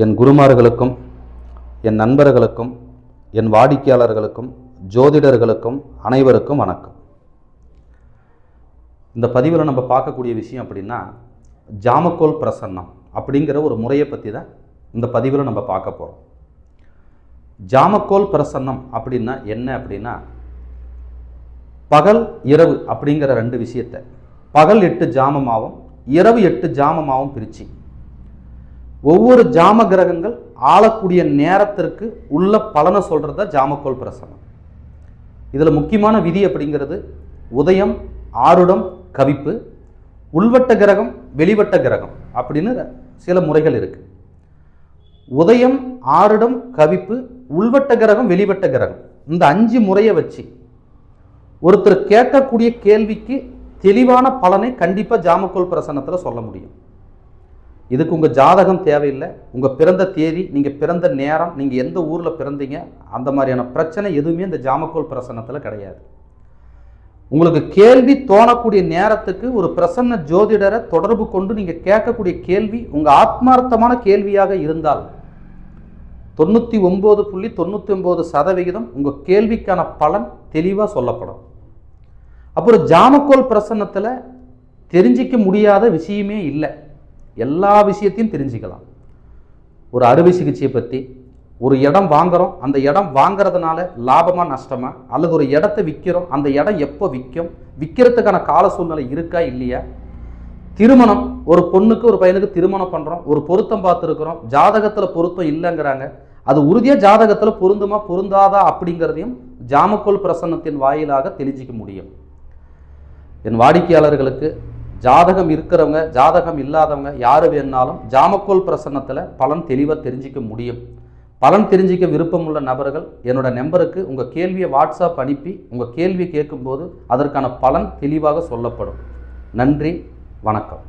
என் குருமார்களுக்கும் என் நண்பர்களுக்கும் என் வாடிக்கையாளர்களுக்கும் ஜோதிடர்களுக்கும் அனைவருக்கும் வணக்கம். இந்த பதிவில் நம்ம பார்க்கக்கூடிய விஷயம் அப்படின்னா ஜாமக்கோல் பிரசன்னம் அப்படிங்கிற ஒரு முறையை பற்றி தான் இந்த பதிவில் நம்ம பார்க்க போகிறோம். ஜாமக்கோல் பிரசன்னம் அப்படின்னா என்ன அப்படின்னா, பகல் இரவு அப்படிங்கிற ரெண்டு விஷயத்தை பகல் 8 ஜாமமாகவும் இரவு 8 ஜாமமாகவும் பிரித்து ஒவ்வொரு ஜாம கிரகங்கள் ஆளக்கூடிய நேரத்திற்கு உள்ள பலனை சொல்கிறது தான் ஜாமக்கோல் பிரசன்னம். இதில் முக்கியமான விதி அப்படிங்கிறது உதயம், ஆருடம், கவிப்பு, உள்வட்ட கிரகம், வெளிவட்ட கிரகம் அப்படின்னு சில முறைகள் இருக்கு. உதயம், ஆருடம், கவிப்பு, உள்வட்ட கிரகம், வெளிவட்ட கிரகம், இந்த 5 முறையை வச்சு ஒருத்தர் கேட்கக்கூடிய கேள்விக்கு தெளிவான பலனை கண்டிப்பாக ஜாமக்கோல் பிரசன்னத்தில் சொல்ல முடியும். இதுக்கு உங்கள் ஜாதகம் தேவையில்லை, உங்கள் பிறந்த தேதி, நீங்கள் பிறந்த நேரம், நீங்கள் எந்த ஊரில் பிறந்தீங்க, அந்த மாதிரியான பிரச்சனை எதுவுமே இந்த ஜாமக்கோல் பிரசன்னத்தில் கிடையாது. உங்களுக்கு கேள்வி தோணக்கூடிய நேரத்துக்கு ஒரு பிரசன்ன ஜோதிடரை தொடர்பு கொண்டு நீங்கள் கேட்கக்கூடிய கேள்வி உங்கள் ஆத்மார்த்தமான கேள்வியாக இருந்தால் 99.99% உங்கள் கேள்விக்கான பலன் தெளிவாக சொல்லப்படும். அப்புறம் ஜாமக்கோல் பிரசன்னத்தில் தெரிஞ்சிக்க முடியாத விஷயமே இல்லை, எல்லா விஷயத்தையும் தெரிஞ்சுக்கலாம். ஒரு அறுவை சிகிச்சையை பற்றி, ஒரு இடம் வாங்குகிறோம், அந்த இடம் வாங்கிறதுனால லாபமாக நஷ்டமா, அல்லது ஒரு இடத்த விற்கிறோம், அந்த இடம் எப்போ விற்கும், விற்கிறதுக்கான கால சூழ்நிலை இருக்கா இல்லையா, திருமணம், ஒரு பொண்ணுக்கு ஒரு பையனுக்கு திருமணம் பண்ணுறோம், ஒரு பொருத்தம் பார்த்துருக்குறோம், ஜாதகத்தில் பொருத்தம் இல்லைங்கிறாங்க, அது உறுதியாக ஜாதகத்தில் பொருந்துமா பொருந்தாதா அப்படிங்கிறதையும் ஜாமக்கோல் பிரசன்னத்தின் வாயிலாக தெரிஞ்சிக்க முடியும். என் வாடிக்கையாளர்களுக்கு ஜாதகம் இருக்கிறவங்க, ஜாதகம் இல்லாதவங்க யார் வேணாலும் ஜாமக்கோல் பிரசன்னத்தில் பலன் தெளிவாக தெரிஞ்சிக்க முடியும். பலன் தெரிஞ்சிக்க விருப்பமுள்ள நபர்கள் என்னோட நம்பருக்கு உங்கள் கேள்வியை வாட்ஸ்அப் அனுப்பி உங்கள் கேள்வி கேட்கும்போது அதற்கான பலன் தெளிவாக சொல்லப்படும். நன்றி, வணக்கம்.